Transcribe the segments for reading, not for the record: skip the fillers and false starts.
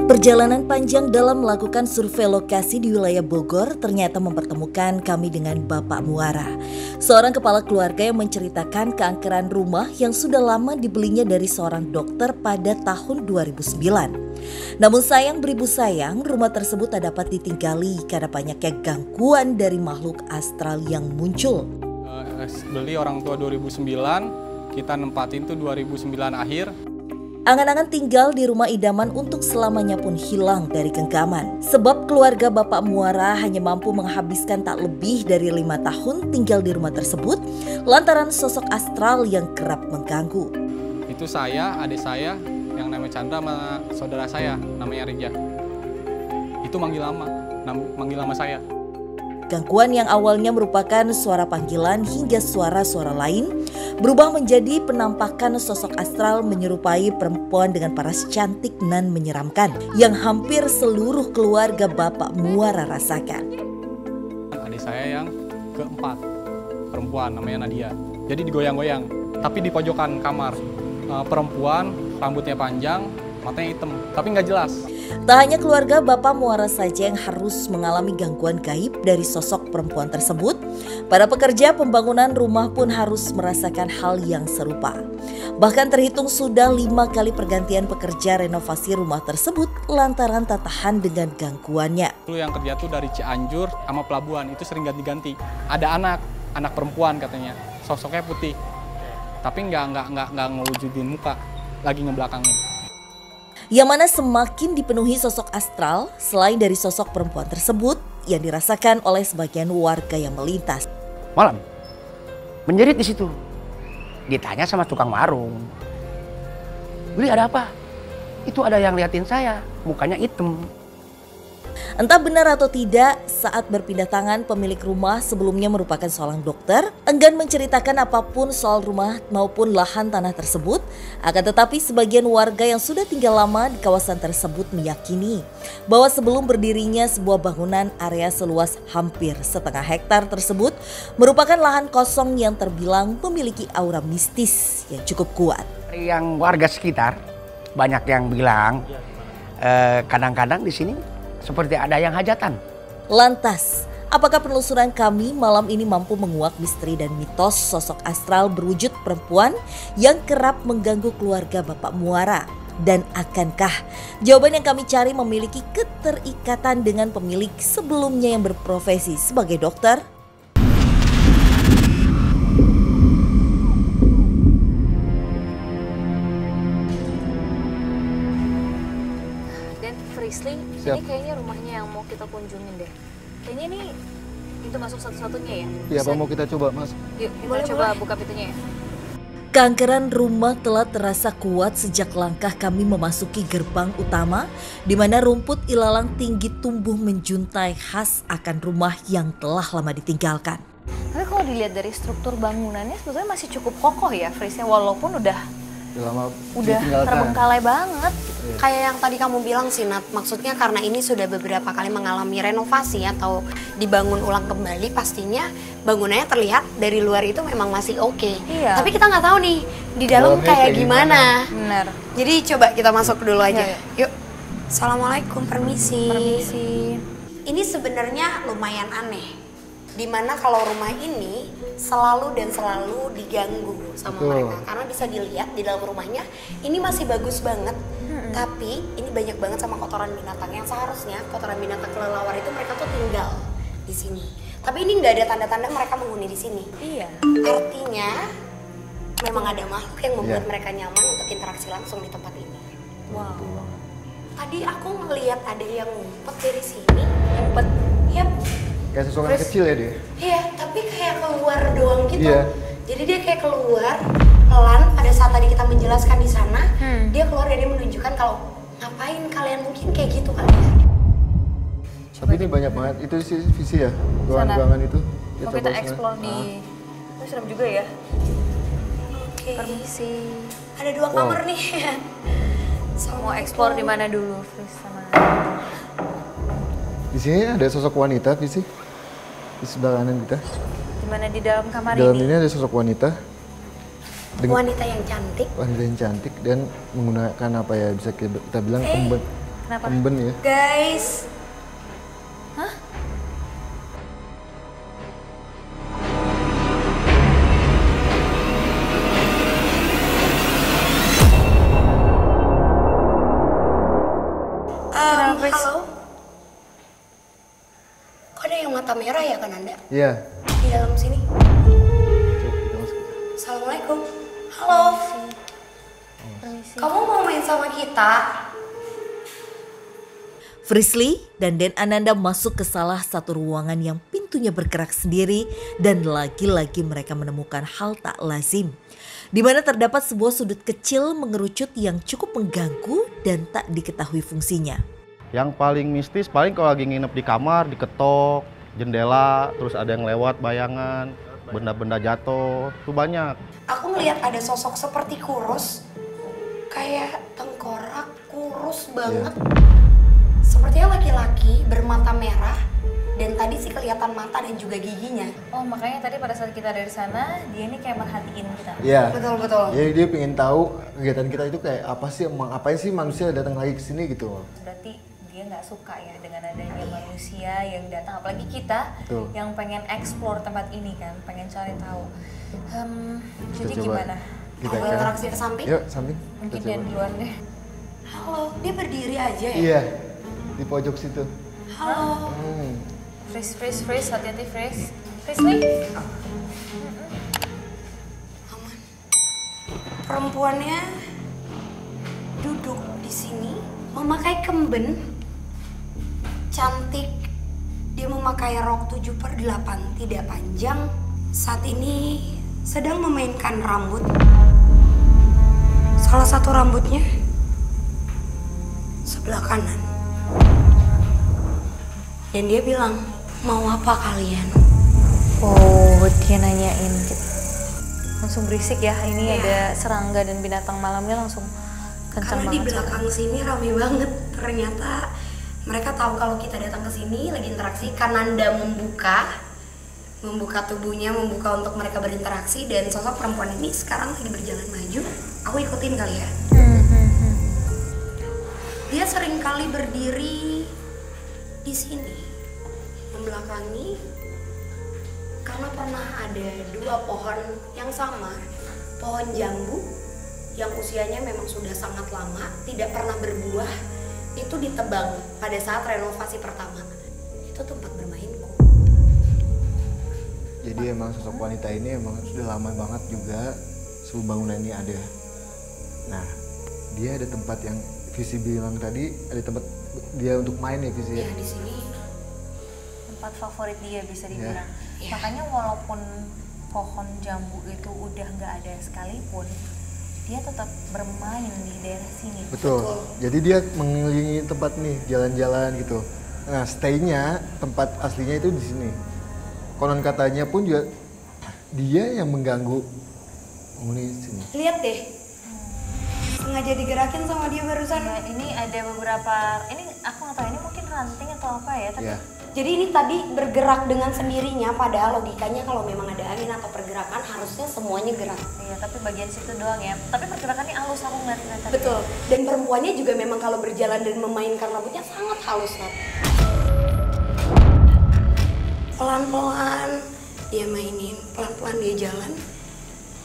Perjalanan panjang dalam melakukan survei lokasi di wilayah Bogor ternyata mempertemukan kami dengan Bapak Muara, seorang kepala keluarga yang menceritakan keangkeran rumah yang sudah lama dibelinya dari seorang dokter pada tahun 2009. Namun sayang beribu sayang, rumah tersebut tak dapat ditinggali karena banyaknya gangguan dari makhluk astral yang muncul. Beli orang tua 2009, kita nempatin tuh 2009 akhir. Angan-angan tinggal di rumah idaman untuk selamanya pun hilang dari genggaman. Sebab keluarga Bapak Muara hanya mampu menghabiskan tak lebih dari 5 tahun tinggal di rumah tersebut lantaran sosok astral yang kerap mengganggu. Itu saya, adik saya yang namanya Chandra sama saudara saya namanya Rija. Itu manggil nama saya. Gangguan yang awalnya merupakan suara panggilan hingga suara-suara lain berubah menjadi penampakan sosok astral menyerupai perempuan dengan paras cantik nan menyeramkan yang hampir seluruh keluarga Bapak Muara rasakan. Adik saya yang keempat, perempuan namanya Nadia. Jadi digoyang-goyang, tapi di pojokan kamar. Perempuan, rambutnya panjang, matanya hitam, tapi nggak jelas. Tak hanya keluarga Bapak Muara saja yang harus mengalami gangguan gaib dari sosok perempuan tersebut, para pekerja pembangunan rumah pun harus merasakan hal yang serupa. Bahkan terhitung sudah 5 kali pergantian pekerja renovasi rumah tersebut lantaran tak tahan dengan gangguannya. Dulu yang kerja tuh dari Cianjur sama Pelabuhan, itu sering ganti-ganti. Ada anak perempuan katanya, sosoknya putih, tapi nggak ngewujudin muka, lagi ngebelakangin. Yang mana semakin dipenuhi sosok astral selain dari sosok perempuan tersebut yang dirasakan oleh sebagian warga yang melintas. Malam, menjerit di situ. Ditanya sama tukang warung. Beli ada apa? Itu ada yang liatin saya, mukanya hitam. Entah benar atau tidak, saat berpindah tangan pemilik rumah sebelumnya merupakan seorang dokter, enggan menceritakan apapun soal rumah maupun lahan tanah tersebut. Akan tetapi sebagian warga yang sudah tinggal lama di kawasan tersebut meyakini bahwa sebelum berdirinya sebuah bangunan area seluas hampir 1/2 hektar tersebut merupakan lahan kosong yang terbilang memiliki aura mistis yang cukup kuat. Yang warga sekitar banyak yang bilang kadang-kadang di sini seperti ada yang hajatan. Lantas, apakah penelusuran kami malam ini mampu menguak misteri dan mitos sosok astral berwujud perempuan yang kerap mengganggu keluarga Bapak Muara? Dan akankah jawaban yang kami cari memiliki keterikatan dengan pemilik sebelumnya yang berprofesi sebagai dokter? Frisling, ini kayaknya rumahnya yang mau kita kunjungin deh. Kayaknya ini itu masuk satu-satunya ya? Iya, apa mau kita coba, Mas? Yuk, kita coba buka pintunya ya. Keangkeran rumah telah terasa kuat sejak langkah kami memasuki gerbang utama, di mana rumput ilalang tinggi tumbuh menjuntai khas akan rumah yang telah lama ditinggalkan. Tapi kalau dilihat dari struktur bangunannya sebetulnya masih cukup kokoh ya, Frisnya, walaupun udah terbengkalai banget. Kayak yang tadi kamu bilang sih, Nat, maksudnya karena ini sudah beberapa kali mengalami renovasi atau dibangun ulang kembali, pastinya bangunannya terlihat dari luar itu memang masih oke. Iya. Tapi kita nggak tahu nih di dalam kayak gimana. Benar. Jadi coba kita masuk dulu aja. Yuk. Assalamualaikum, permisi. Permisi. Ini sebenarnya lumayan aneh. Dimana kalau rumah ini selalu diganggu sama mereka. Karena bisa dilihat di dalam rumahnya ini masih bagus banget. Tapi ini banyak banget sama kotoran binatang yang seharusnya kotoran binatang kelelawar itu mereka tuh tinggal di sini. Tapi ini nggak ada tanda-tanda mereka menghuni di sini. Iya. Artinya memang ada makhluk yang membuat mereka nyaman untuk interaksi langsung di tempat ini. Wow. Tadi aku ngelihat ada yang ngumpet dari sini. Ngumpet. Yap. Kayak sesuatu yang kecil ya dia? Iya, tapi kayak keluar doang gitu. Iya. Jadi dia kayak keluar pelan pada saat tadi kita menjelaskan di sana, dia keluar dan dia menunjukkan kalau ngapain kalian mungkin kayak gitu kali ya. Tapi ini banyak banget, itu sih visi ya, ruangan-ruangan itu. Mau kita explore di... Itu serem juga ya. Oke. Permisi. Ada 2 kamar nih. Mau explore di mana dulu, Fris sama... Di sini ada sosok wanita, visi. Di sebelah kanan kita. Di mana di dalam kamar Dalam ini? ini ada sosok wanita. Wanita yang cantik. Wanita yang cantik dan menggunakan apa ya, bisa kita bilang Kenapa? Kemben ya. Guys, Hah? Pris? halo. Kok ada yang mata merah ya kan Anda? Iya. Di dalam sini. Coba kita masuk. Assalamualaikum. Halo. Permisi. Kamu mau main sama kita? Frisly dan Den Ananda masuk ke salah satu ruangan yang pintunya bergerak sendiri dan lagi-lagi mereka menemukan hal tak lazim. Di mana terdapat sebuah sudut kecil mengerucut yang cukup mengganggu dan tak diketahui fungsinya. Yang paling mistis paling kalau lagi nginep di kamar, diketok, jendela, terus ada yang lewat bayangan, benda-benda jatuh, itu banyak. Aku ngelihat ada sosok seperti kurus, kayak tengkorak, kurus banget. Sepertinya laki-laki bermata merah dan tadi sih kelihatan mata dan juga giginya. Oh, makanya tadi pada saat kita dari sana, dia ini kayak merhatiin kita. Iya. Betul. Jadi dia pengen tahu kegiatan kita itu kayak apa sih, ngapain sih manusia datang lagi ke sini gitu. Berarti dia nggak suka ya dengan adanya manusia yang datang, apalagi kita Betul. yang pengen explore tempat ini kan, pengen cari tahu. Jadi coba. gimana? Kita Mau kan. interaksi ke samping? Yuk, samping. Mungkin Kita dia coba. duluan deh. Halo, dia berdiri aja ya? Iya. Di pojok situ. Halo. Freeze, hati-hati freeze. Freeze nih. Aman. Perempuannya duduk di sini, memakai kemben, cantik. Dia memakai rok 7/8, tidak panjang. Saat ini sedang memainkan rambut. Salah satu rambutnya sebelah kanan. Dan dia bilang, mau apa kalian? Oh, dia nanyain gitu. Langsung berisik ya, ini Iya. ada serangga dan binatang malamnya langsung kencang Karena di banget. belakang sini rame banget. Ternyata mereka tahu kalau kita datang ke sini lagi interaksi. Kananda membuka tubuhnya, membuka untuk mereka berinteraksi, dan sosok perempuan ini sekarang lagi berjalan maju. Aku ikutin kali ya. Dia sering kali berdiri di sini, membelakangi, karena pernah ada 2 pohon yang sama, pohon jambu yang usianya memang sudah sangat lama, tidak pernah berbuah, itu ditebang pada saat renovasi pertama. Itu tempat bermainku. Jadi emang sosok wanita ini emang sudah lama banget juga sebelum bangunan ini ada. Nah, dia ada tempat yang Visi bilang tadi, ada tempat dia untuk main ya Visi ya? Ya di sini Tempat favorit dia bisa dibilang. Iya. Makanya walaupun pohon jambu itu udah nggak ada sekalipun, dia tetap bermain di daerah sini. Betul. Jadi dia mengelilingi tempat nih, jalan-jalan gitu. Nah, stay-nya tempat aslinya itu di sini. Konon katanya pun juga dia yang mengganggu penghuni sini. lihat deh, sengaja digerakin sama dia barusan. Nah, ini ada beberapa, ini aku nggak tahu ini mungkin ranting atau apa ya, tapi Iya. Jadi ini tadi bergerak dengan sendirinya, padahal logikanya kalau memang ada angin atau pergerakan harusnya semuanya gerak. iya, tapi bagian situ doang ya. Tapi pergerakannya halus, aku ngeliat tadi. Betul. Dan perempuannya juga memang kalau berjalan dan memainkan rambutnya sangat halus, Nat. Pelan-pelan dia mainin, pelan-pelan dia jalan.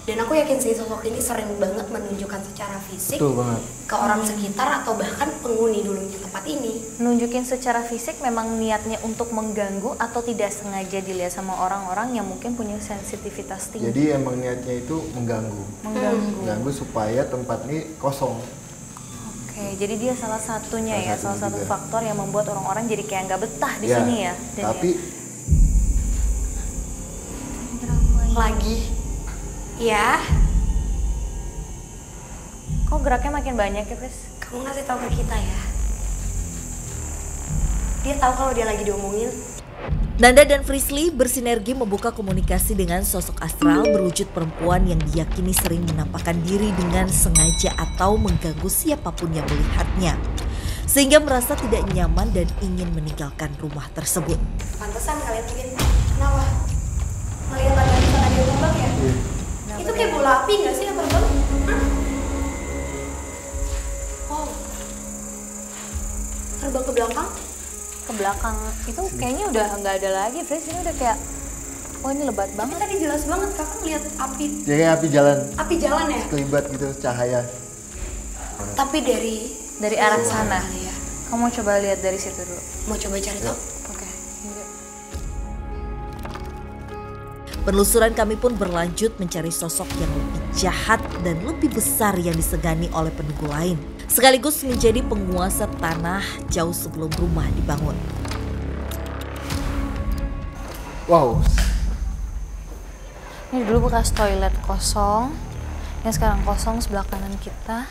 Dan aku yakin sih sosok ini sering banget menunjukkan secara fisik Betul banget. ke orang sekitar atau bahkan penghuni dulunya tempat ini. Nunjukin secara fisik memang niatnya untuk mengganggu atau tidak sengaja dilihat sama orang-orang yang mungkin punya sensitivitas tinggi. Jadi emang niatnya itu mengganggu. Mengganggu supaya tempat ini kosong. Oke, jadi dia salah satunya ya, salah satu juga. faktor yang membuat orang-orang jadi kayak nggak betah di Ya, sini ya. Dan tapi Lagi. Ya, kok geraknya makin banyak ya, Pris? kamu ngasih tahu ke kita ya. Dia tahu kalau dia lagi diomongin. Nanda dan Frisly bersinergi membuka komunikasi dengan sosok astral berwujud perempuan yang diyakini sering menampakkan diri dengan sengaja atau mengganggu siapapun yang melihatnya. Sehingga merasa tidak nyaman dan ingin meninggalkan rumah tersebut. Pantesan kalian bikin. Kenapa? Melihat ada dia terbang ya? Itu kayak bola api nggak sih yang terbang? Hah? Oh. Terbang ke belakang. Ke belakang itu kayaknya udah nggak ada lagi, Fris. Ini udah kayak, oh ini lebat Tapi banget. tadi jelas banget kakak ngeliat api. Ya kayak api jalan, Api jalan ya? sekelibat gitu cahaya. Tapi Dari arah sana. ya. Kamu coba lihat dari situ dulu. Mau coba cari tahu? Oke. Penelusuran kami pun berlanjut mencari sosok yang lebih jahat dan lebih besar yang disegani oleh penunggu lain. Sekaligus menjadi penguasa tanah jauh sebelum rumah dibangun. Wow, Ini dulu bekas toilet kosong. Yang sekarang kosong sebelah kanan kita.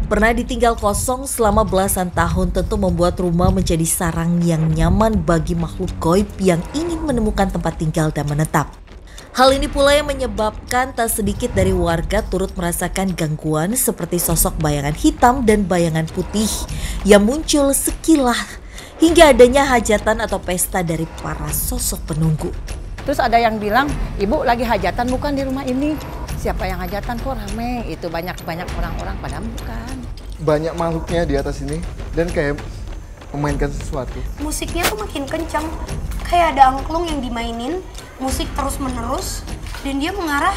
Pernah ditinggal kosong selama belasan tahun tentu membuat rumah menjadi sarang yang nyaman bagi makhluk gaib yang ingin menemukan tempat tinggal dan menetap. Hal ini pula yang menyebabkan tak sedikit dari warga turut merasakan gangguan seperti sosok bayangan hitam dan bayangan putih yang muncul sekilas hingga adanya hajatan atau pesta dari para sosok penunggu. Terus ada yang bilang, ibu lagi hajatan bukan di rumah ini. Siapa yang hajatan kok rame? Itu banyak-banyak orang-orang pada bukan. banyak makhluknya di atas ini dan kayak memainkan sesuatu. Musiknya tuh makin kencang. Kayak ada angklung yang dimainin, musik terus menerus, dan dia mengarah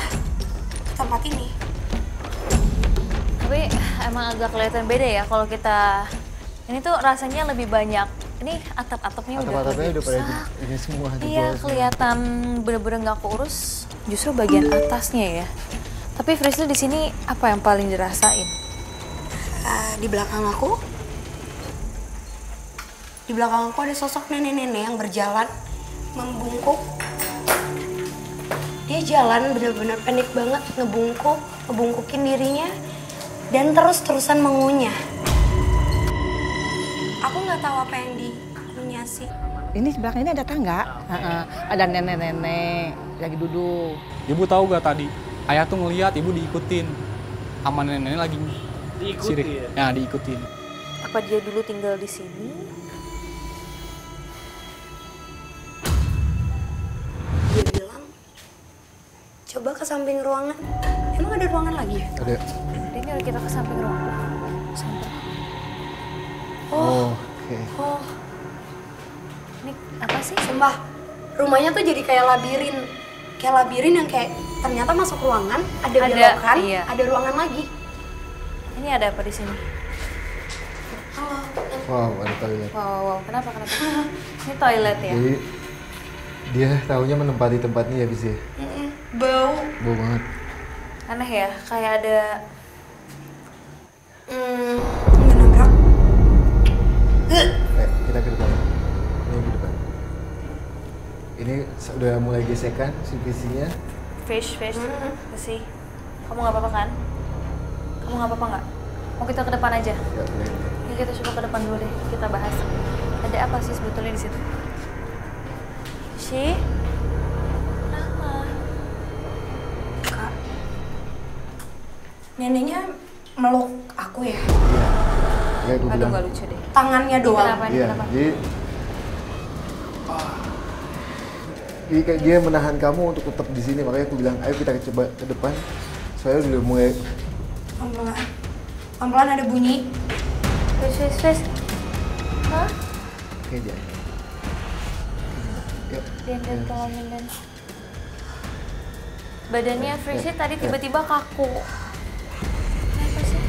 ke tempat ini. Tapi emang agak kelihatan beda ya kalau kita, ini tuh rasanya lebih banyak. Ini atap-atapnya udah Atap-atapnya udah pada rusak. ini semua. Iya, jebol semua. kelihatan bener-bener nggak keurus. Justru bagian atasnya ya. Tapi Frisly di sini apa yang paling dirasain? Di belakang aku ada sosok nenek-nenek yang berjalan membungkuk. Dia jalan bener-bener panik banget, ngebungkukin dirinya dan terus-terusan mengunyah. Aku nggak tahu apa yang dikunyah sih. Ini di belakang ini ada tangga, ada nenek-nenek lagi duduk. Ibu tahu gak tadi? Ayah tuh ngeliat ibu diikutin sama nenek-nenek lagi sirik. Ya, diikutin. Apa dia dulu tinggal di sini? Dia bilang, coba ke samping ruangan. Emang ada ruangan lagi ya? Ada. Ini udah kita ke samping ruangan. Oh, oke. Oh, Ini apa sih? sumpah. Rumahnya tuh jadi kayak labirin. Kayak labirin yang kayak ternyata masuk ruangan, ada belokan, iya. ada ruangan lagi. Ini ada apa di sini? Halo. Wow, ada toilet. Wow. Kenapa? Ini toilet ya? Jadi dia tahunya menempati tempat ini ya, Bis ya? Bau. Bau banget. Aneh ya, kayak ada Menabrak. Kita ke depan. Ini ke depan. Ini udah mulai gesekan si visinya. fish. Sih. Kamu nggak apa-apa kan? Kamu nggak apa-apa nggak? Mau kita ke depan aja? Ya, boleh. Ya kita coba ke depan dulu deh, kita bahas. Ada apa sih sebetulnya di situ? Shi? Kenapa? Kak, neneknya meluk aku ya. Kayak gue Aduh, bilang. nggak lucu deh. Tangannya doang. Kenapa? Ini Iya, kenapa? jadi kayak dia menahan kamu untuk tetap di sini, makanya aku bilang, ayo kita coba ke depan. Soalnya udah mulai. Pelan-pelan ada bunyi. Fish. Hah? Oke, jangan. Yuk. Dan tolongin dan. Badannya Frishy tadi tiba-tiba kaku. Kenapa sih?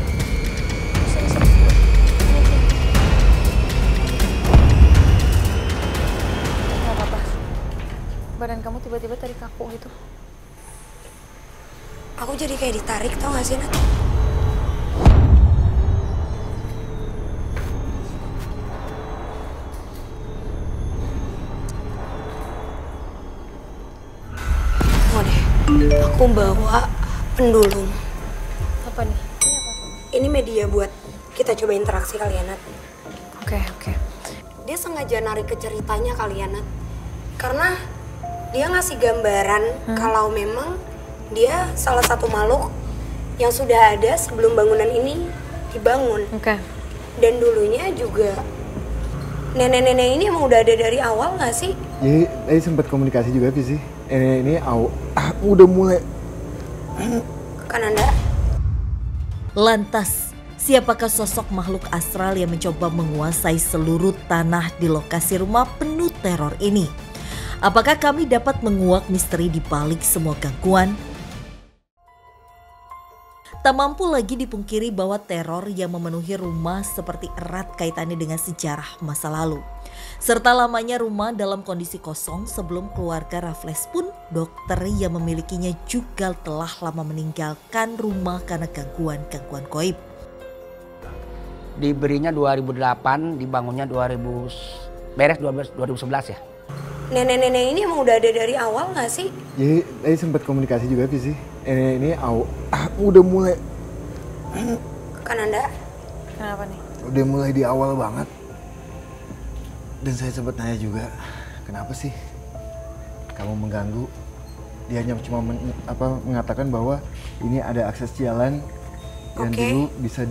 Sini. Gak apa-apa. Badan kamu tiba-tiba tadi kaku gitu. Aku jadi kayak ditarik, tau gak sih, Nat? Mau deh, aku bawa pendulum. Apa nih? Ini apa? Ini media buat kita coba interaksi kali ya, Nat. Oke. Dia sengaja narik ke ceritanya kali ya, Nat. Karena dia ngasih gambaran kalau memang dia salah satu makhluk yang sudah ada sebelum bangunan ini dibangun. Oke. Dan dulunya juga nenek-nenek ini emang udah ada dari awal nggak sih? Jadi tadi sempat komunikasi juga sih. Ini udah mulai. Kananda? Lantas, Siapakah sosok makhluk astral yang mencoba menguasai seluruh tanah di lokasi rumah penuh teror ini? Apakah kami dapat menguak misteri di balik semua gangguan? Tak mampu lagi dipungkiri bahwa teror yang memenuhi rumah seperti erat kaitannya dengan sejarah masa lalu. Serta lamanya rumah dalam kondisi kosong sebelum keluarga Raffles pun dokter yang memilikinya juga telah lama meninggalkan rumah karena gangguan-gangguan gaib. Diberinya 2008, dibangunnya 2011 ya. Nenek-nenek ini emang udah ada dari awal nggak sih? Jadi tadi sempat komunikasi juga sih. Ini udah mulai. Kananda? Kenapa nih? Udah mulai di awal banget. Dan saya sempat nanya juga, kenapa sih kamu mengganggu? Dia hanya cuma mengatakan bahwa ini ada akses jalan yang dulu bisa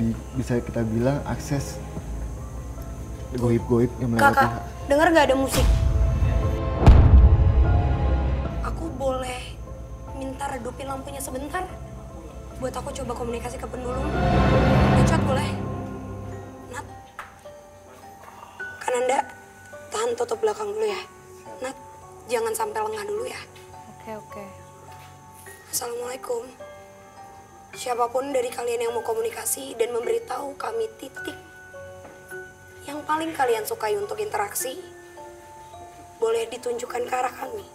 kita bilang akses goib-goib yang melewati. Kakak, dengar nggak ada musik? Aku boleh minta redupin lampunya sebentar? Buat aku coba komunikasi ke pendulum. Ngechat boleh? Nat? Kananda, tahan tutup belakang dulu ya. Nat, jangan sampai lengah dulu ya. Oke. Assalamualaikum. Siapapun dari kalian yang mau komunikasi dan memberitahu kami titik yang paling kalian sukai untuk interaksi, boleh ditunjukkan ke arah kami.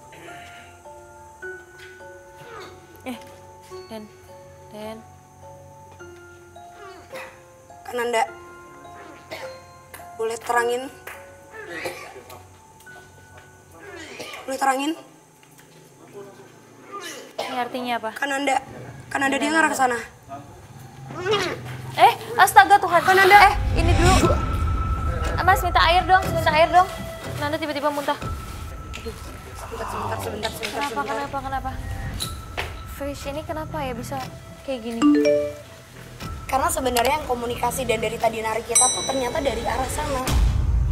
Den. Kananda, boleh terangin? Ini artinya apa? Kananda dia ngarah ke sana. Astaga Tuhan. Kananda. Ini dulu. Mas minta air dong. Nanda tiba-tiba muntah. Sebentar. Kenapa? Fish ini kenapa ya bisa kayak gini? Karena sebenarnya yang komunikasi dan dari tadi narik kita tuh ternyata dari arah sana.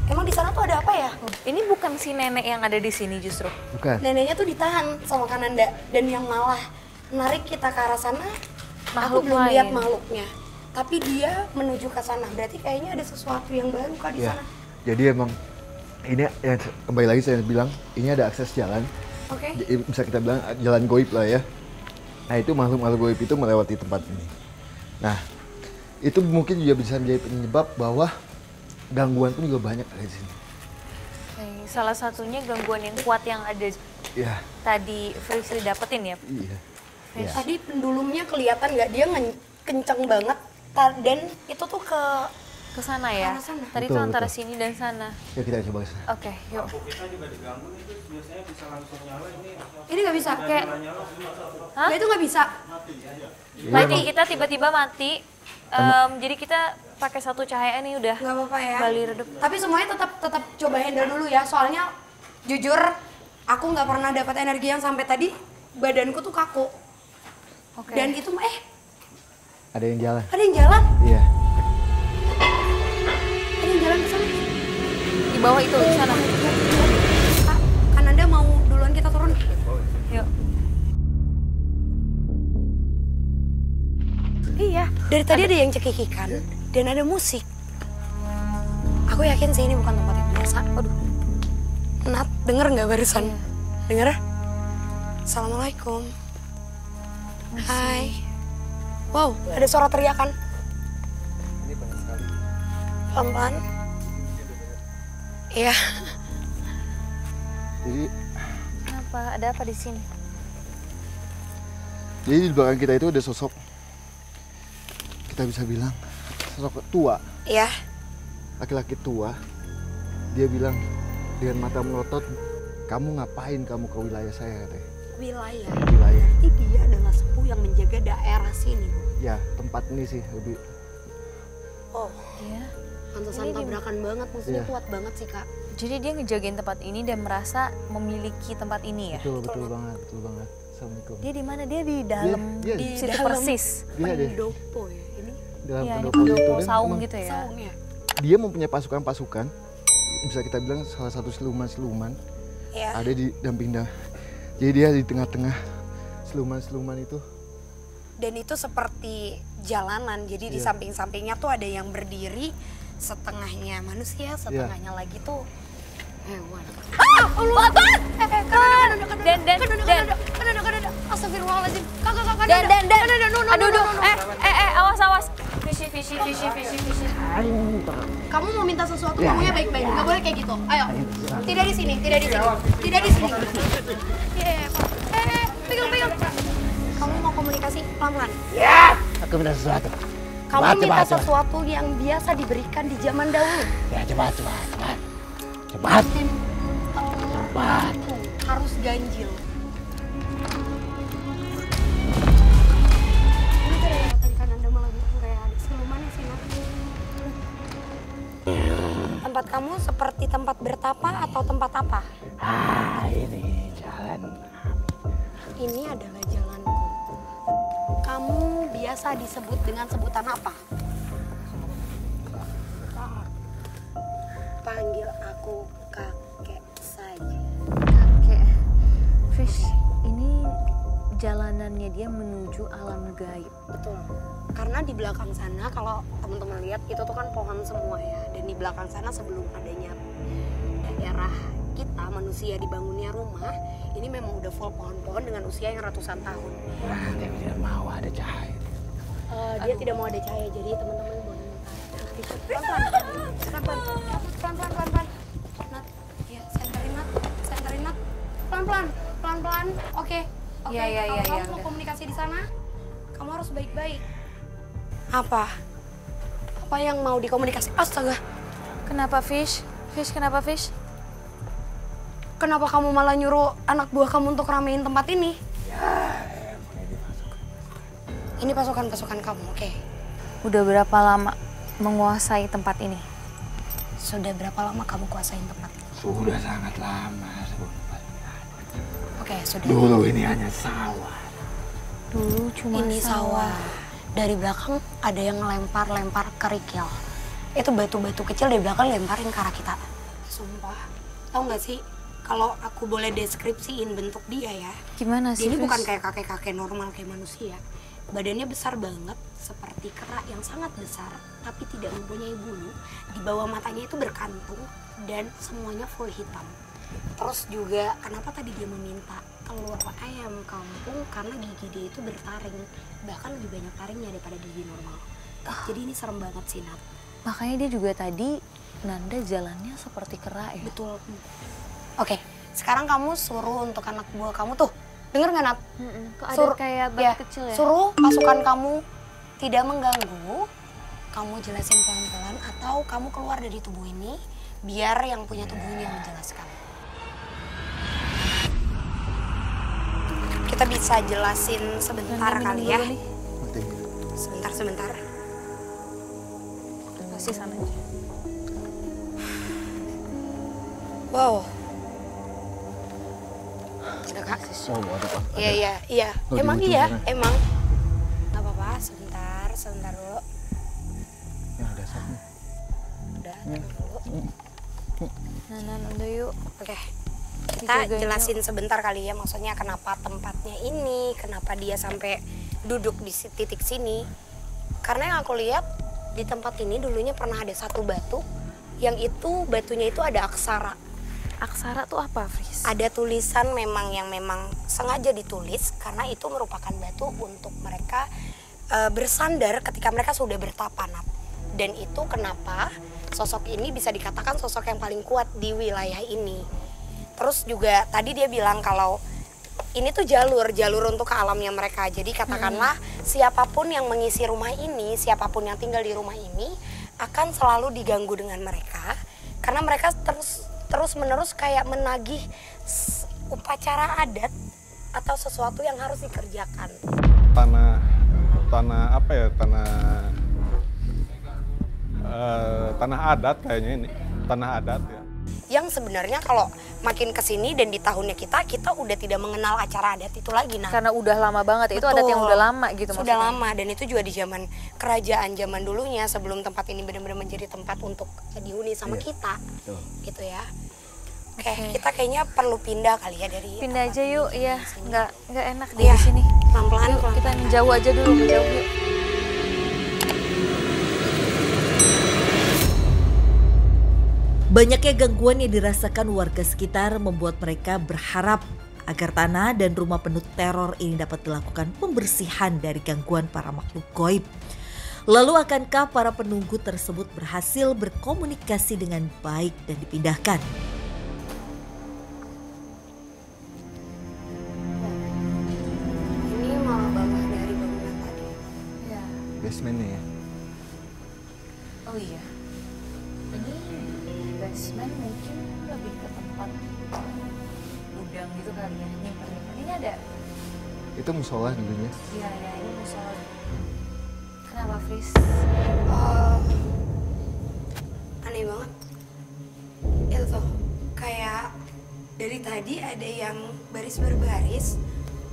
Emang di sana tuh ada apa ya? Ini bukan si nenek yang ada di sini justru. Bukan. Neneknya tuh ditahan sama Kananda dan yang malah narik kita ke arah sana. Aku belum lain. lihat makhluknya, tapi dia menuju ke sana. Berarti kayaknya ada sesuatu yang baru Kak di sana. Jadi emang ini yang kembali lagi saya bilang ini ada akses jalan. Oke. Bisa kita bilang jalan goib lah ya. Nah itu makhluk-makhluk goib itu melewati tempat ini. Nah itu mungkin juga bisa menjadi penyebab bahwa gangguan pun juga banyak di sini. Salah satunya gangguan yang kuat yang ada tadi Frisly dapetin ya? Iya. Tadi pendulumnya kelihatan nggak, dia kenceng banget dan itu tuh ke sana ya? Sana. Tadi itu antara sini dan sana. Ya kita coba ke sana. Oke, yuk. Kita juga diganggu itu biasanya bisa langsung nyala ini. Ini nggak bisa? Kayak, Hah? Itu nggak bisa? Mati kita tiba-tiba mati. Jadi kita pakai satu cahaya nih udah. Nggak apa-apa ya. Bali redup. Tapi semuanya tetap coba handle dulu ya. Soalnya jujur aku nggak pernah dapat energi yang sampai tadi badanku tuh kaku. Oke. Dan itu Ada yang jalan. ada yang jalan. Iya. Ada yang jalan ke sana. Di bawah itu di sana. Kak, Kananda mau duluan kita turun? Yuk. Iya. Dari tadi ada yang cekikikan dan ada musik. Aku yakin sih ini bukan tempat yang biasa. Aduh. Nat, denger nggak barusan? Iya. Denger? Assalamualaikum. Hai. Wow, ada suara teriakan. Ini banyak sekali. Pelan-pelan. Iya. Jadi Kenapa? Ada apa di sini? di belakang kita itu ada sosok, kita bisa bilang sosok tua, Iya. laki-laki tua. Dia bilang dengan mata melotot, kamu ngapain kamu ke wilayah saya katanya. Wilayah. Wilayah. Berarti dia adalah sepuh yang menjaga daerah sini, Bu. Ya tempat ini sih lebih. Oh, Iya. pantesan Ini tabrakan banget, musuhnya Iya. kuat banget sih, Kak. Jadi dia ngejagain tempat ini dan merasa memiliki tempat ini ya? Betul banget. Assalamualaikum. Dia di mana? Dia di dalam Dia di situ dalam persis. Iya deh. Pendopo ya ini. Dalam Iya, ini pendopo itu pendopo dan saung emang gitu ya. Saungnya. dia mempunyai pasukan-pasukan, bisa kita bilang salah satu siluman-siluman Iya. ada di damping. Jadi dia di tengah-tengah siluman-siluman itu Dan itu seperti jalanan, jadi di samping-sampingnya tuh ada yang berdiri, setengahnya manusia, setengahnya lagi tuh hewan. Allah Akbar! Dan Astagfirullahaladzim. Aduh, awas. Visi. Kamu mau minta sesuatu, ngomongnya baik-baik, nggak boleh kayak gitu. Ayo, tidak di sini. Pegang. Kamu mau komunikasi pelan-pelan. Ya, aku minta sesuatu. Kamu minta sesuatu yang biasa diberikan di zaman dahulu. Ya, cepat. Harus ganjil. Tempat kamu seperti tempat bertapa atau tempat apa? Ini jalan. Ini adalah jalanku. Kamu biasa disebut dengan sebutan apa? Panggil aku kakek saja. Kakek. Fish, ini jalanannya dia menuju alam gaib. Betul. Karena di belakang sana kalau teman-teman lihat itu tuh kan pohon semua ya. Dan di belakang sana sebelum adanya daerah kita manusia dibangunnya rumah, ini memang udah full pohon-pohon dengan usia yang ratusan tahun. Dia tidak mau ada cahaya. Dia tidak mau ada cahaya, jadi teman-teman boleh minta pelan-pelan. Nat, ya senterin Nat. Pelan-pelan. Oke. Iya. Kalau kamu mau komunikasi di sana, kamu harus baik-baik. Apa yang mau dikomunikasi? Astaga. Kenapa Fish? Kenapa Fish? Kenapa kamu malah nyuruh anak buah kamu untuk ramein tempat ini? Ini pasukan kamu, oke. Udah berapa lama menguasai tempat ini? Sudah berapa lama kamu kuasain tempat ini? Sudah sangat lama. Oke, sudah. Dulu ini hanya sawah. Dulu cuma ini sawah. Dari belakang ada yang lempar kerikil. Itu batu-batu kecil dari belakang lemparin ke arah kita. Sumpah. Tahu nggak sih? Kalau aku boleh deskripsiin bentuk dia ya. Gimana sih? Dia ini bukan kayak kakek-kakek normal kayak manusia. Badannya besar banget, seperti kera yang sangat besar, tapi tidak mempunyai bulu. Di bawah matanya itu berkantung dan semuanya full hitam. Terus juga kenapa tadi dia meminta telur ayam kampung karena gigi dia itu bertaring. Bahkan lebih banyak taringnya daripada gigi normal. Jadi ini serem banget sih, Nat. Makanya dia juga tadi nanda jalannya seperti kera ya? Betul. Oke, sekarang kamu suruh untuk anak buah kamu tuh. Denger nggak, Nat? Kok ada kayak batu kecil ya? Suruh pasukan kamu tidak mengganggu. Kamu jelasin pelan-pelan atau kamu keluar dari tubuh ini biar yang punya tubuh ini yang menjelaskan. Kita bisa jelasin sebentar kali ya. Sebentar. Pasti sana aja. Wow. Udah, Kak? Iya. Emang. Gak apa-apa, sebentar dulu. Ya, udah saatnya. Udah, dulu. Nanan, udah yuk. Oke. Kita jelasin sebentar kali ya, maksudnya kenapa tempatnya ini, kenapa dia sampai duduk di titik sini. Karena yang aku lihat di tempat ini dulunya pernah ada satu batu, yang itu batunya itu ada aksara. Aksara tuh apa, Fris? Ada tulisan yang memang sengaja ditulis karena itu merupakan batu untuk mereka bersandar ketika mereka sudah bertapa, Nat. Dan itu kenapa sosok ini bisa dikatakan sosok yang paling kuat di wilayah ini. Terus juga tadi dia bilang kalau ini tuh jalur untuk ke alamnya mereka. Jadi katakanlah siapapun yang mengisi rumah ini, siapapun yang tinggal di rumah ini akan selalu diganggu dengan mereka. Karena mereka terus-menerus kayak menagih upacara adat atau sesuatu yang harus dikerjakan. Tanah apa ya? Tanah adat kayaknya ini. Tanah adat ya. Yang sebenarnya kalau makin kesini dan di tahunnya kita udah tidak mengenal acara adat itu lagi. Nah, karena udah lama banget. betul. Itu adat yang udah lama gitu maksudnya. Sudah lama dan itu juga di zaman kerajaan zaman dulunya sebelum tempat ini benar-benar menjadi tempat untuk dihuni sama kita. Betul. Gitu ya. Oke, kita kayaknya perlu pindah kali ya dari pindah aja yuk, iya. Nggak enak Iya. di sini. Pelan-pelan, pelan-pelan. Kita menjauh aja dulu, menjauh yuk. Banyaknya gangguan yang dirasakan warga sekitar membuat mereka berharap agar tanah dan rumah penuh teror ini dapat dilakukan pembersihan dari gangguan para makhluk gaib. Lalu akankah para penunggu tersebut berhasil berkomunikasi dengan baik dan dipindahkan? Ini malah bawah dari bangunan tadi. Ya. Basementnya ya. Oh iya. Ini basement mungkin lebih ke tempat gudang gitu kali ya. Nyimpen-nyimpen. Ini ada. Itu musola dulunya. Iya, ini musola. Kenapa, Fris? Aneh banget. Itu tuh kayak dari tadi ada yang baris berbaris,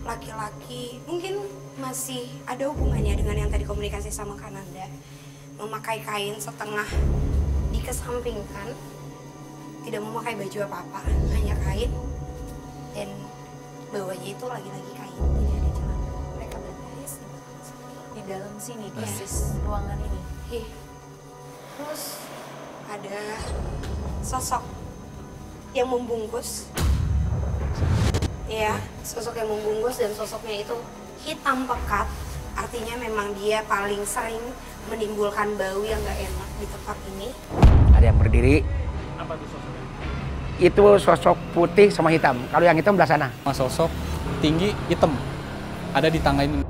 laki-laki, mungkin masih ada hubungannya dengan yang tadi komunikasi sama Kananda, memakai kain setengah dikesampingkan, tidak memakai baju apa-apa, hanya kain, dan bawahnya itu lagi-lagi kain, tidak ada celana. Mereka berbaris Di dalam sini, persis ruangan ini. Terus ada sosok yang membungkus. Iya, sosok yang membungkus dan sosoknya itu hitam pekat. Artinya memang dia paling sering menimbulkan bau yang gak enak di tempat ini. Ada yang berdiri. Apa tuh sosoknya? Itu sosok putih sama hitam. Kalau yang hitam belah sana. Sosok tinggi hitam ada di tangga ini.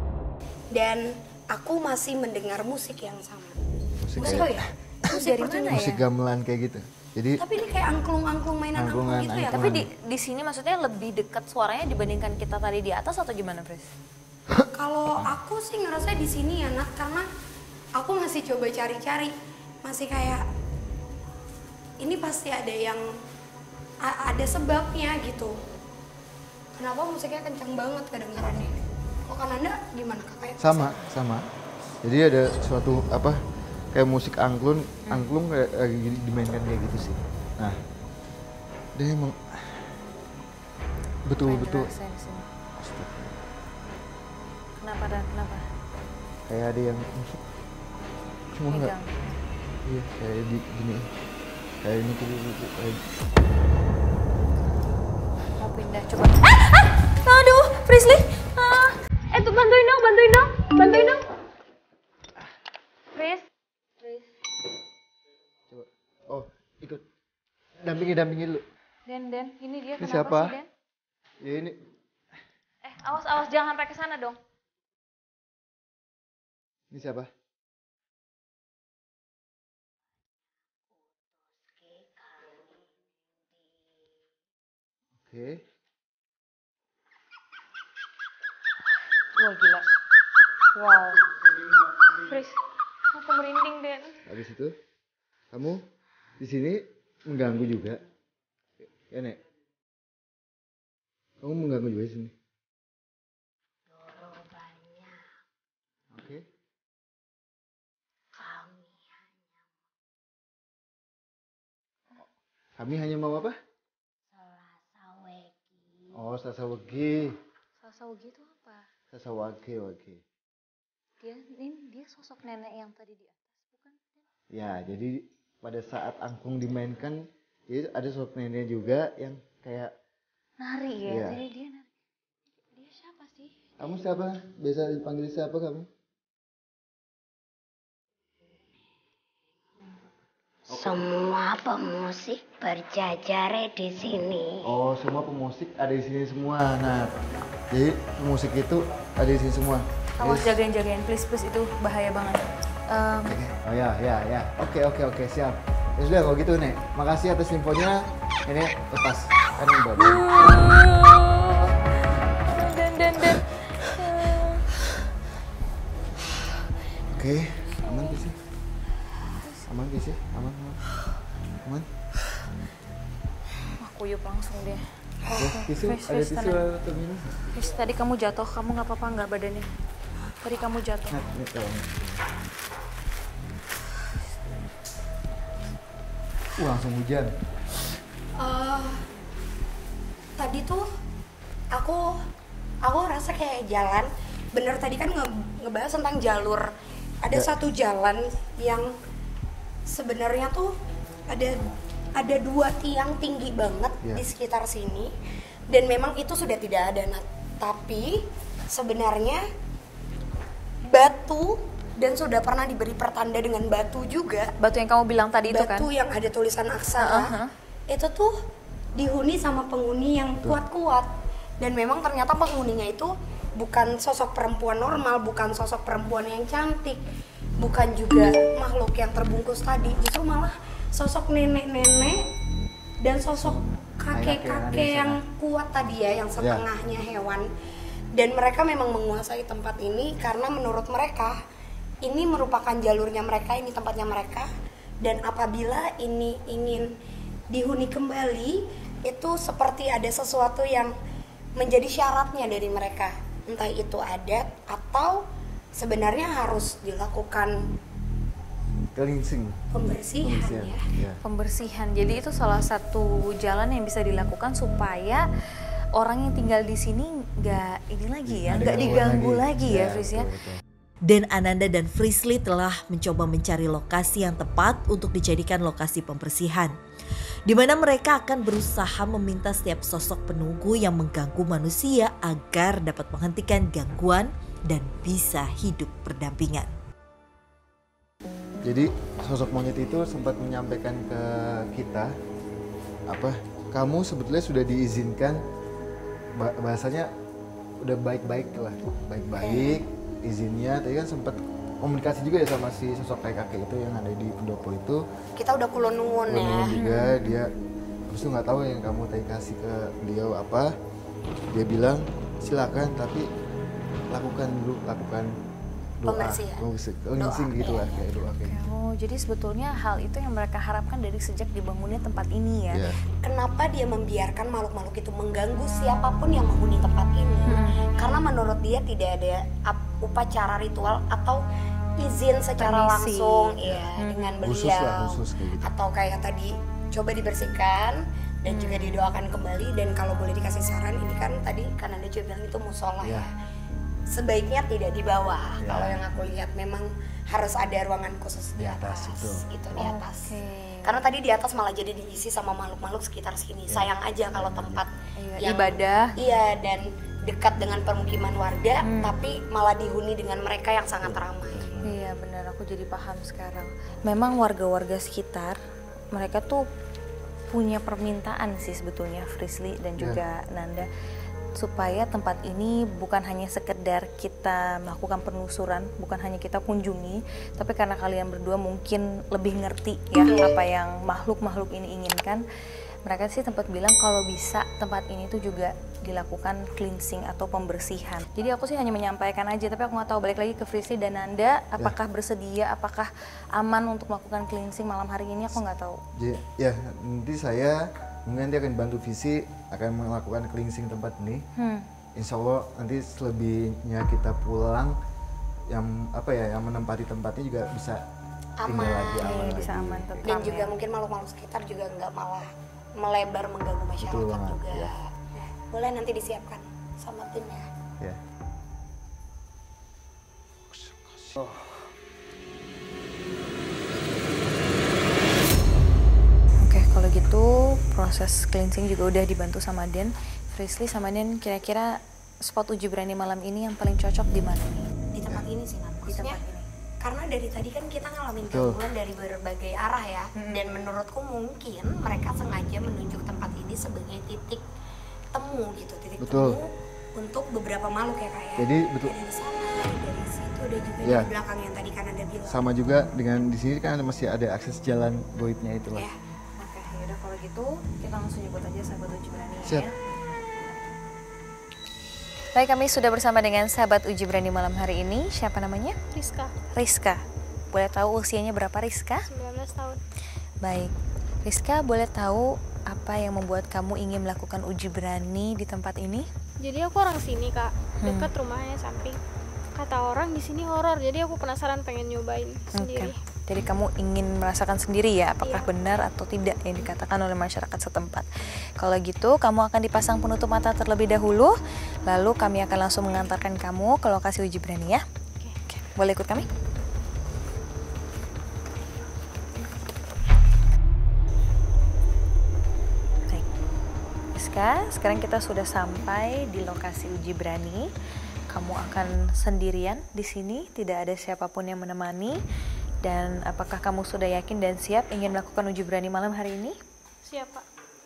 Dan aku masih mendengar musik yang sama. Musik Musik kayak ya? Musik dari mana ya? musik gamelan kayak gitu. Jadi Tapi ini kayak angklung-angklung mainan angklung Angklungan, gitu ya? Tapi di sini maksudnya lebih dekat suaranya dibandingkan kita tadi di atas atau gimana, Fris? Kalau aku sih ngerasa di sini ya, Nat, karena aku masih coba cari-cari, masih kayak ini pasti ada yang ada sebabnya gitu. Kenapa musiknya kencang banget kedengarannya? Kok Kananda gimana kakak? sama. Jadi ada suatu apa kayak musik angklung kayak lagi dimainkan kayak gitu sih. Nah, dia emang betul. Kenapa dan kenapa? Kayak ada yang cuma nggak. Megang. Iya, kayak di gini. Kayak ini tuh kayak Mau pindah coba. Aduh, Frisly. Tuh bantuin dong. Fris. coba. Oh, ikut. Dampingi dulu. Den, ini dia Ini kenapa siapa? sih, Den? Ya ini Awas jangan sampai ke sana dong. ini siapa? Oke. Wah, gila. Wow. Fris, aku merinding, Den. Habis itu kamu di sini mengganggu juga. Ya, Nek. Kamu mengganggu juga di sini. Oke. Kami hanya mau apa? Oh, sasawagi. Sasawagi itu apa? Sasawage. Dia sosok nenek yang tadi di atas, bukan? Ya, jadi pada saat angklung dimainkan, ya ada sosok nenek juga yang kayak Nari ya, Iya. jadi dia nari. Dia siapa sih? kamu siapa? Biasa dipanggil siapa kamu? Semua pemusik berjajar di sini. Oh, semua pemusik ada di sini semua. Nah, jadi pemusik itu ada di sini semua. Awas Yes. jagain, please itu bahaya banget. Oh ya. Oke, siap. Ya sudah kalau gitu, Nek. Makasih atas infonya. Ini lepas. Kan udah. Dan. Oke, aman sih. Aman sih, aman. Aku yuk langsung deh. Ya, tisu, Fris, ada tisu tenang. atau minum? Fris, tadi kamu jatuh, kamu nggak apa-apa nggak badannya? Tadi kamu jatuh. Nah, ini tolong. Langsung hujan. Tadi tuh aku rasa kayak jalan bener tadi kan ngebahas tentang jalur. Ada satu jalan yang sebenarnya tuh ada 2 tiang tinggi banget di sekitar sini, dan memang itu sudah tidak ada. Nah, tapi sebenarnya batu, dan sudah pernah diberi pertanda dengan batu juga. Batu yang kamu bilang tadi itu kan? Batu yang ada tulisan aksara. Itu tuh dihuni sama penghuni yang kuat-kuat. Dan memang ternyata penghuninya itu bukan sosok perempuan normal, bukan sosok perempuan yang cantik, bukan juga makhluk yang terbungkus tadi. Justru malah sosok nenek-nenek dan sosok kakek-kakek yang kuat tadi ya, yang setengahnya hewan. Dan mereka memang menguasai tempat ini karena menurut mereka ini merupakan jalurnya mereka, ini tempatnya mereka. Dan apabila ini ingin dihuni kembali, itu seperti ada sesuatu yang menjadi syaratnya dari mereka. Entah itu adat atau sebenarnya harus dilakukan cleansing, pembersihan ya. Pembersihan. Jadi itu salah satu jalan yang bisa dilakukan supaya orang yang tinggal di sini nggak ini lagi ya, nggak diganggu lagi ya, Fris ya. Dan Ananda dan Frisly telah mencoba mencari lokasi yang tepat untuk dijadikan lokasi pembersihan, di mana mereka akan berusaha meminta setiap sosok penunggu yang mengganggu manusia agar dapat menghentikan gangguan dan bisa hidup berdampingan. Jadi sosok monyet itu sempat menyampaikan ke kita, kamu sebetulnya sudah diizinkan, bahasanya udah baik-baik lah, baik-baik izinnya. Tadi kan sempat komunikasi juga ya sama si sosok kakek itu yang ada di pendopo itu. Kita udah kulon nuwun ya. Juga dia, habis itu nggak tahu yang kamu tadi kasih ke beliau apa. Dia bilang silakan, tapi lakukan doa, cleansing gitu lah, kayak doa kayak gitu. Oh, jadi sebetulnya hal itu yang mereka harapkan dari sejak dibangunnya tempat ini ya. Kenapa dia membiarkan makhluk-makhluk itu mengganggu siapapun yang menghuni tempat ini? Karena menurut dia tidak ada upacara ritual atau izin secara langsung dengan beliau. Khusus kayak gitu. Atau kayak tadi coba dibersihkan dan juga didoakan kembali. Dan kalau boleh dikasih saran, ini kan tadi kan Anda juga bilang itu musola ya. Sebaiknya tidak di bawah. Kalau yang aku lihat memang harus ada ruangan khusus di atas. Itu di atas. Karena tadi di atas malah jadi diisi sama makhluk-makhluk sekitar sini. Sayang aja kalau tempat yang ibadah. Iya, dan dekat dengan permukiman warga, tapi malah dihuni dengan mereka yang sangat ramai. Iya benar, aku jadi paham sekarang. Memang warga-warga sekitar mereka tuh punya permintaan sih sebetulnya, Frisly dan juga Nanda, supaya tempat ini bukan hanya sekedar kita melakukan penelusuran, bukan hanya kita kunjungi, tapi karena kalian berdua mungkin lebih ngerti ya apa yang makhluk-makhluk ini inginkan. Mereka sih tempat bilang kalau bisa tempat ini tuh juga dilakukan cleansing atau pembersihan. Jadi aku sih hanya menyampaikan aja, tapi aku nggak tahu, balik lagi ke Frisly dan Nanda, apakah bersedia, apakah aman untuk melakukan cleansing malam hari ini, aku nggak tahu. Ya, nanti saya nanti akan bantu visi, akan melakukan cleansing tempat ini. Insya Allah nanti selebihnya kita pulang, yang yang menempati tempatnya juga bisa tinggal lagi, aman bisa lagi. aman tetap. Dan juga mungkin makhluk-makhluk sekitar juga nggak malah melebar mengganggu masyarakat juga. Nah, boleh nanti disiapkan sama tim ya. Oke, kalau gitu proses cleansing juga udah dibantu sama Den. Frisly sama Den, kira-kira spot uji berani malam ini yang paling cocok di mana nih? Di tempat ini sih, Di tempat ini. Karena dari tadi kan kita ngalamin gangguan dari berbagai arah ya. Dan menurutku mungkin mereka sengaja menunjuk tempat ini sebagai titik temu gitu, temu untuk beberapa makhluk ya Kak ya. Jadi betul. Dari sana, dari situ, dan juga di belakang yang tadi kan Anda bilang. Sama juga dengan di sini kan masih ada akses jalan goibnya itu lah. Oke, yaudah kalau gitu kita langsung jemput aja sahabat uji berani Siap. ya. Baik, kami sudah bersama dengan sahabat uji berani malam hari ini. Siapa namanya? Rizka. Boleh tahu usianya berapa Rizka? 19 tahun. Baik. Rizka, boleh tahu apa yang membuat kamu ingin melakukan uji berani di tempat ini? Jadi aku orang sini Kak, dekat rumahnya samping. Kata orang di sini horor, jadi aku penasaran pengen nyobain sendiri. Jadi kamu ingin merasakan sendiri ya apakah benar atau tidak yang dikatakan oleh masyarakat setempat. Kalau gitu kamu akan dipasang penutup mata terlebih dahulu, lalu kami akan langsung mengantarkan kamu ke lokasi uji berani ya. Oke. Boleh ikut kami? Baik. Rizka, sekarang kita sudah sampai di lokasi uji berani. Kamu akan sendirian di sini, tidak ada siapapun yang menemani. Dan apakah kamu sudah yakin dan siap ingin melakukan uji berani malam hari ini? Siap, Pak.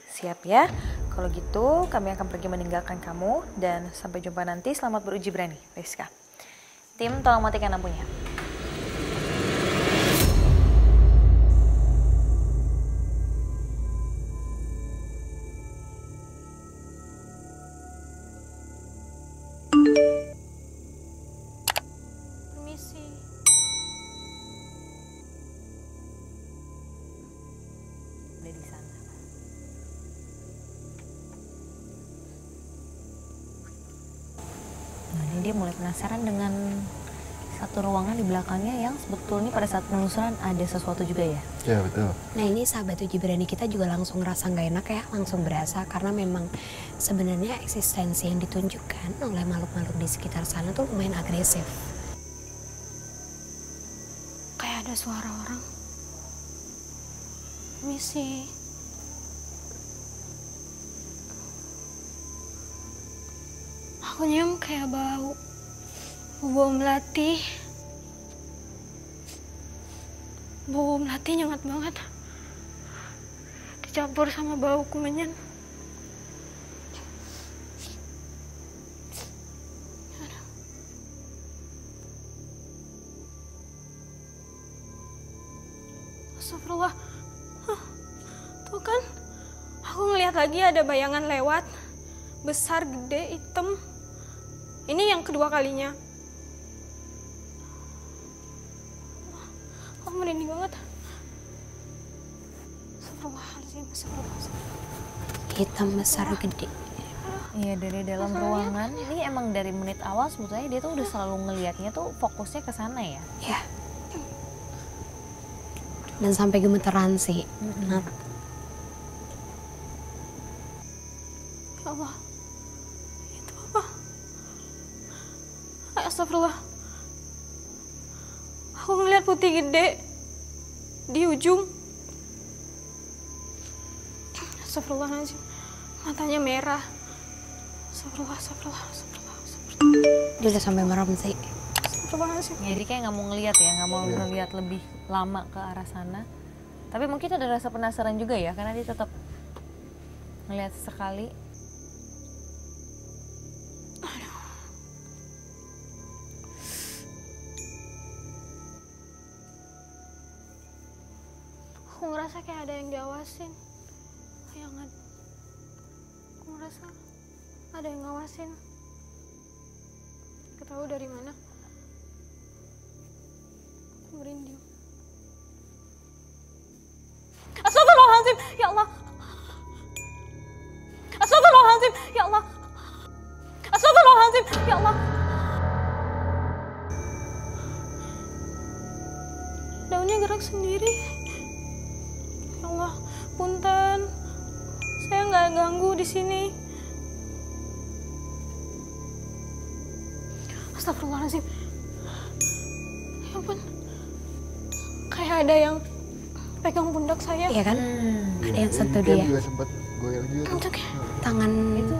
Siap ya. Kalau gitu kami akan pergi meninggalkan kamu dan sampai jumpa nanti. Selamat beruji berani, Rizka. Tim, tolong matikan lampunya. Permisi. Ada di sana. Nah, ini dia mulai penasaran dengan satu ruangan di belakangnya yang sebetulnya pada saat penelusuran ada sesuatu juga ya? Ya betul. Nah ini sahabat uji berani kita juga langsung ngerasa nggak enak ya, langsung berasa karena memang sebenarnya eksistensi yang ditunjukkan oleh makhluk-makhluk di sekitar sana tuh lumayan agresif. Kayak ada suara orang. Permisi. Aku nyium kayak bau melati. Bau melati nyengat banget. Dicampur sama bau kumenyan. Astagfirullah. Tuh kan, aku ngeliat lagi ada bayangan lewat. Besar, gede, hitam. Ini yang kedua kalinya. Aku merinding banget. Astagfirullahaladzim, astagfirullahaladzim. Hitam besar gede. Iya, dari dalam ruangan. Ini emang dari menit awal sebetulnya dia tuh udah selalu ngelihatnya tuh fokusnya ke sana ya. Ya. Dan sampai gemeteran sih. Nah, Ya Allah. Itu apa? Astagfirullah. Aku ngeliat putih gede di ujung. Astagfirullahaladzim. Matanya merah. Astagfirullah, astagfirullah, astagfirullah, astagfirullah. Dia udah sampai merem sih. Astagfirullahaladzim. jadi kayak nggak mau ngelihat ya, nggak mau ngelihat lebih lama ke arah sana. Tapi mungkin ada rasa penasaran juga ya, karena dia tetap ngelihat sekali. Aku ngerasa kayak ada yang diawasin. Aku ngerasa ada yang ngawasin. Gak tahu dari mana. Aku merinding. Astagfirullahaladzim, ya Allah. Astagfirullahaladzim, ya Allah. Astagfirullahaladzim, ya Allah. Daunnya gerak sendiri. Ya Allah, punten. Saya nggak ganggu di sini. Astagfirullahaladzim. Ya ampun. Kayak ada yang pegang pundak saya. Iya kan? Ada yang sentuh Dia dia. juga sempat goyang juga. Tangan Itu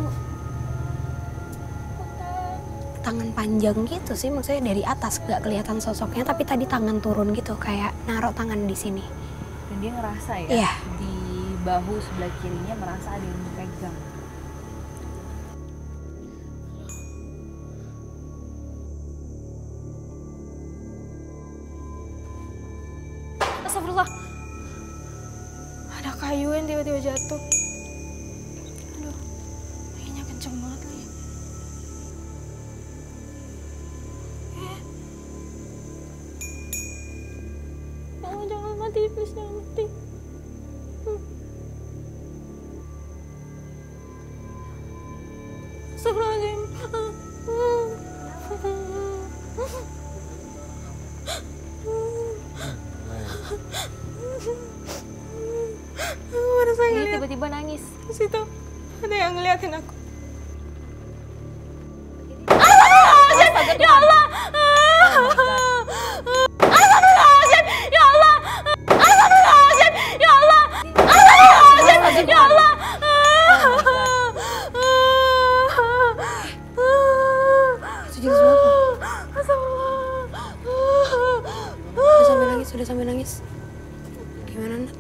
tangan panjang gitu sih, maksudnya dari atas nggak kelihatan sosoknya, tapi tadi tangan turun gitu kayak naruh tangan di sini. dan dia ngerasa ya, Iya. di bahu sebelah kirinya merasa ada yang pegang. Astagfirullah. Ada kayu yang tiba-tiba jatuh. Aduh, anginnya kenceng banget lagi. Ya Allah, jangan mati, please jangan mati. Astagfirullahaladzim. saya Dia ngeliat tiba-tiba nangis. di situ ada yang ngeliatin aku. Astaga, Ya Allah. Astagfirullahaladzim. Ya Allah. Astagfirullahaladzim. Ya Allah. Astagfirullahaladzim. Ya Allah. Itu jelas banget kok. Udah sampai nangis. Gimana, Nak?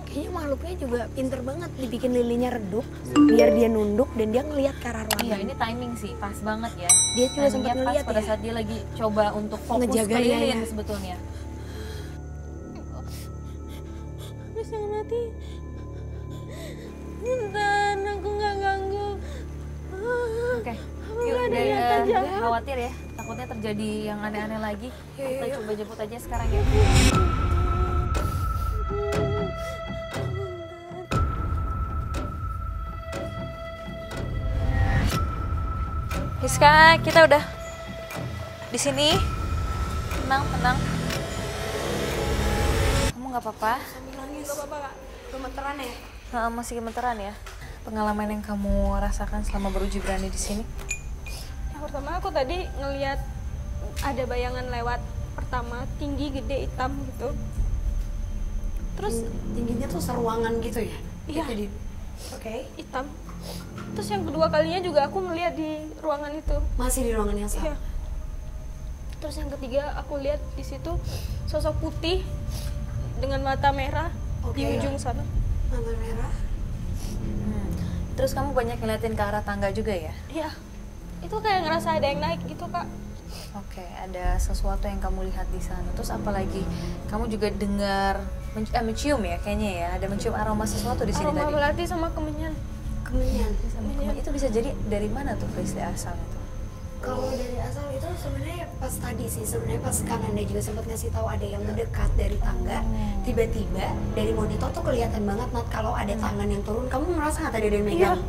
Kayaknya makhluknya juga pinter banget dibikin lilinnya redup biar dia nunduk dan dia ngelihat ke arah ruangan. Iya, ini timing sih, pas banget ya. Dia juga sempat Timingnya pas ngeliat pada ya. saat dia lagi coba untuk fokus Ngejaga ke dia, lilin ya. sebetulnya. Habis yang mati. Dan aku nggak ganggu. Oke, Kamu yuk nggak ada dari niatan gue jahat. khawatir ya, takutnya terjadi yang aneh-aneh lagi. Kita coba jemput aja sekarang ya. Rizka, kita udah di sini. Tenang. Kamu nggak apa-apa? Nggak apa-apa Kak. Gemeteran ya? Masih gemeteran ya? Pengalaman yang kamu rasakan selama beruji berani di sini? Yang pertama aku tadi ngeliat ada bayangan lewat. Pertama tinggi, gede, hitam gitu. Terus Tingginya tuh seruangan gitu ya? iya, Jadi, oke. hitam. Terus yang kedua kalinya juga aku ngeliat di ruangan itu. Masih di ruangan yang sama? Iya. Terus yang ketiga aku lihat di situ sosok putih dengan mata merah di ujung sana. Mata merah. Terus kamu banyak ngeliatin ke arah tangga juga ya? Iya. Itu kayak ngerasa ada yang naik gitu Kak. Oke, ada sesuatu yang kamu lihat di sana. Terus apalagi kamu juga dengar mencium ya kayaknya ya, ada mencium aroma sesuatu di sini Aroma tadi. melati sama kemenyan. Kemenyan. Itu bisa jadi dari mana tuh Frisly asal itu? Kalau dari asal itu sebenarnya pas tadi sih, sebenarnya pas Kang Nanda juga sempat ngasih tahu ada yang mendekat dari tangga. Tiba-tiba dari monitor tuh kelihatan banget Nat kalau ada tangan yang turun. Kamu ngerasa nggak tadi ada yang megang?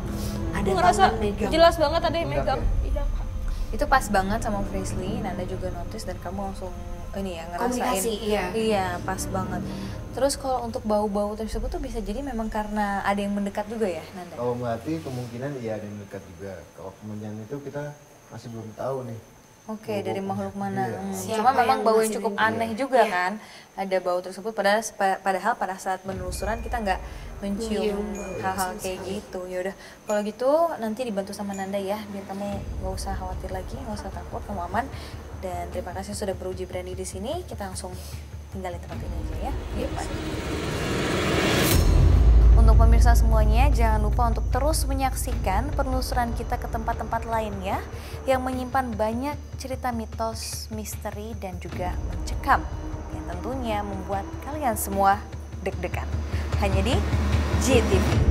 Ada Aku ngerasa tangan megang. jelas banget ada yang megang. Iya Kak. Itu pas banget sama Frisly, Nanda juga notice dan kamu langsung ini ya ngerasain. Komunikasi, iya. Iya, pas banget. Terus kalau untuk bau-bau tersebut tuh bisa jadi memang karena ada yang mendekat juga ya, Nanda? Kalau melati kemungkinan iya ada yang dekat juga. Kalau kemenyan itu kita masih belum tahu nih. Oke, dari makhluk mana? Iya. Cuma Siapa memang yang bau yang masih cukup mendekat? aneh juga Iya. kan. Ada bau tersebut padahal pada saat penelusuran kita nggak mencium hal-hal kayak gitu. Ya udah, kalau gitu nanti dibantu sama Nanda ya, biar kamu nggak usah khawatir lagi, nggak usah takut, kamu aman. Dan terima kasih sudah beruji berani di sini. Kita langsung tinggal di tempat ini aja ya. Yuk, Pak. Untuk pemirsa semuanya, jangan lupa untuk terus menyaksikan penelusuran kita ke tempat-tempat lainnya yang menyimpan banyak cerita mitos, misteri, dan juga mencekam yang tentunya membuat kalian semua deg-degan. Hanya di JTV.